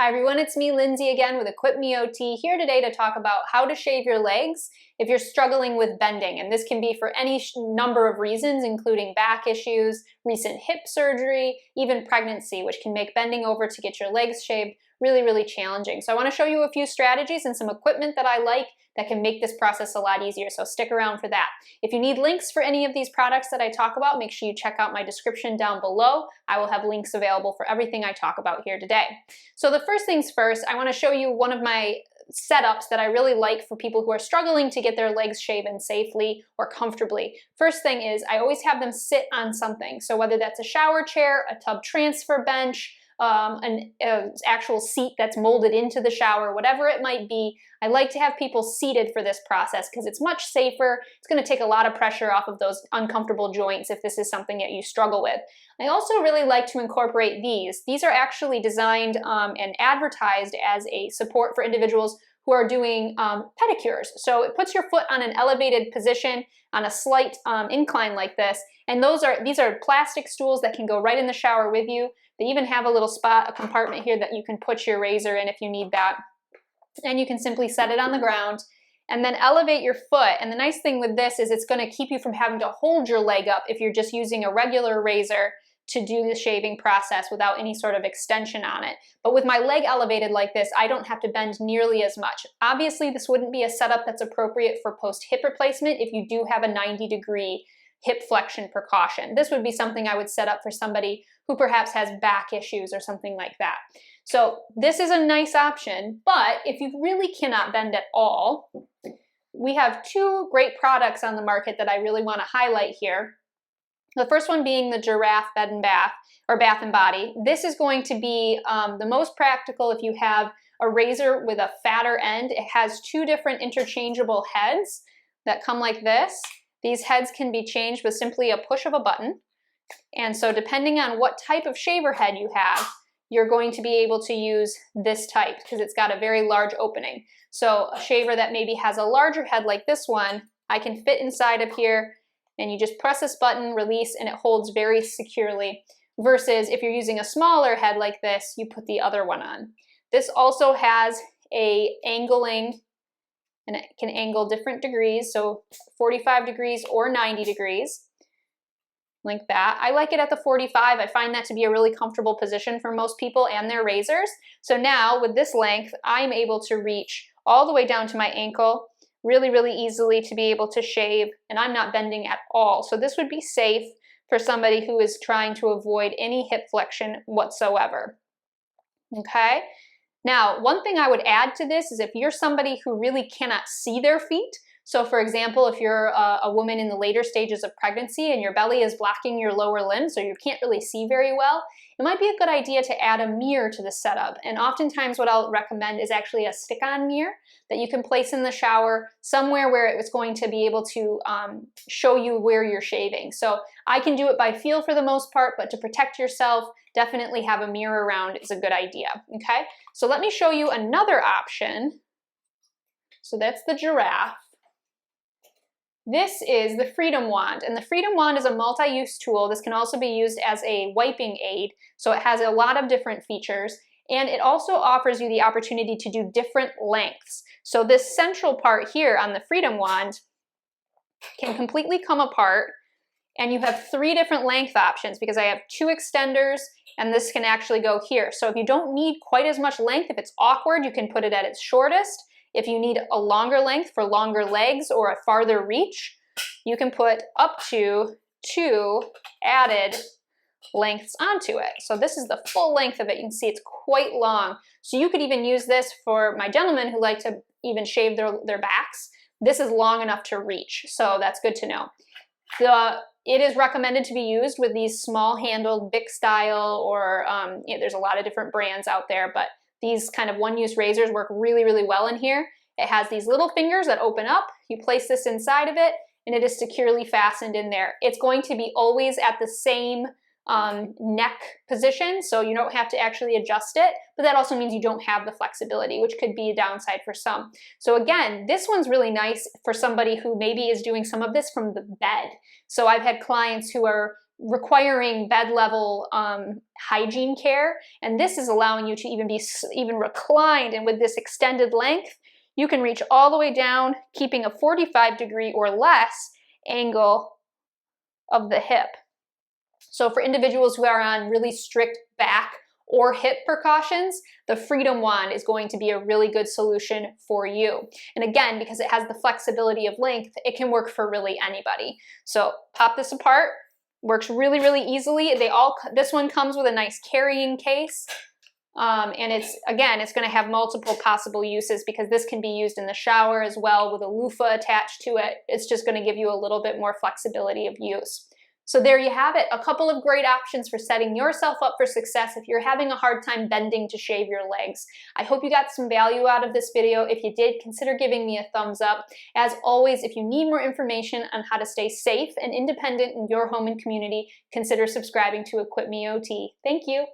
Hi everyone, it's me, Lindsay, again with EquipMeOT, here today to talk about how to shave your legs if you're struggling with bending. And this can be for any number of reasons, including back issues, recent hip surgery, even pregnancy, which can make bending over to get your legs shaved really challenging. So I want to show you a few strategies and some equipment that I like that can make this process a lot easier, so stick around for that. If you need links for any of these products that I talk about, make sure you check out my description down below. I will have links available for everything I talk about here today. So the first things first, I want to show you one of my setups that I really like for people who are struggling to get their legs shaven safely or comfortably. First thing is I always have them sit on something. So whether that's a shower chair, a tub transfer bench, an actual seat that's molded into the shower, whatever it might be, I like to have people seated for this process because it's much safer. It's going to take a lot of pressure off of those uncomfortable joints if this is something that you struggle with. I also really like to incorporate these. These are actually designed and advertised as a support for individuals who are doing pedicures. So it puts your foot on an elevated position on a slight incline like this, and these are plastic stools that can go right in the shower with you. They even have a little spot, a compartment here that you can put your razor in if you need that. And you can simply set it on the ground and then elevate your foot. And the nice thing with this is it's going to keep you from having to hold your leg up if you're just using a regular razor to do the shaving process without any sort of extension on it. But with my leg elevated like this, I don't have to bend nearly as much. Obviously, this wouldn't be a setup that's appropriate for post-hip replacement if you do have a 90-degree hip flexion precaution. This would be something I would set up for somebody who perhaps has back issues or something like that. So this is a nice option, but if you really cannot bend at all, we have two great products on the market that I really want to highlight here. The first one being the Giraffe Bed and Bath, or Bath and Body. This is going to be the most practical if you have a razor with a fatter end. It has two different interchangeable heads that come like this. These heads can be changed with simply a push of a button. And so depending on what type of shaver head you have, you're going to be able to use this type because it's got a very large opening. So a shaver that maybe has a larger head like this one, I can fit inside of here and you just press this button, release, and it holds very securely. Versus if you're using a smaller head like this, you put the other one on. This also has a angling, and it can angle different degrees, so 45 degrees or 90 degrees, like that. I like it at the 45. I find that to be a really comfortable position for most people and their razors. So now with this length, I'm able to reach all the way down to my ankle really easily to be able to shave, and I'm not bending at all. So this would be safe for somebody who is trying to avoid any hip flexion whatsoever. Okay? Now, one thing I would add to this is if you're somebody who really cannot see their feet, so for example, if you're a woman in the later stages of pregnancy and your belly is blocking your lower limbs so you can't really see very well, it might be a good idea to add a mirror to the setup. And oftentimes what I'll recommend is actually a stick-on mirror that you can place in the shower somewhere where it's going to be able to show you where you're shaving. So I can do it by feel for the most part, but to protect yourself, definitely have a mirror around is a good idea, okay? So let me show you another option. So that's the Giraffe. This is the Freedom Wand, and the Freedom Wand is a multi-use tool. This can also be used as a wiping aid, so it has a lot of different features, and it also offers you the opportunity to do different lengths. So this central part here on the Freedom Wand can completely come apart, and you have three different length options because I have two extenders, and this can actually go here. So if you don't need quite as much length, if it's awkward, you can put it at its shortest. If you need a longer length for longer legs or a farther reach, you can put up to 2 added lengths onto it. So this is the full length of it. You can see it's quite long. So you could even use this for my gentlemen who like to even shave their backs. This is long enough to reach, so that's good to know. It is recommended to be used with these small-handled Bic style or there's a lot of different brands out there, but these kind of one-use razors work really well in here. It has these little fingers that open up. You place this inside of it, and it is securely fastened in there. It's going to be always at the same neck position, so you don't have to actually adjust it, but that also means you don't have the flexibility, which could be a downside for some. So again, this one's really nice for somebody who maybe is doing some of this from the bed. So I've had clients who are requiring bed level hygiene care, and this is allowing you to even be reclined, and with this extended length, you can reach all the way down, keeping a 45-degree or less angle of the hip. So for individuals who are on really strict back or hip precautions, the Freedom Wand is going to be a really good solution for you. And again, because it has the flexibility of length, it can work for really anybody. So pop this apart, works really, really easily. This one comes with a nice carrying case. And it's going to have multiple possible uses because this can be used in the shower as well with a loofah attached to it. It's just going to give you a little bit more flexibility of use. So there you have it, a couple of great options for setting yourself up for success if you're having a hard time bending to shave your legs. I hope you got some value out of this video. If you did, consider giving me a thumbs up. As always, if you need more information on how to stay safe and independent in your home and community, consider subscribing to EquipMeOT. Thank you.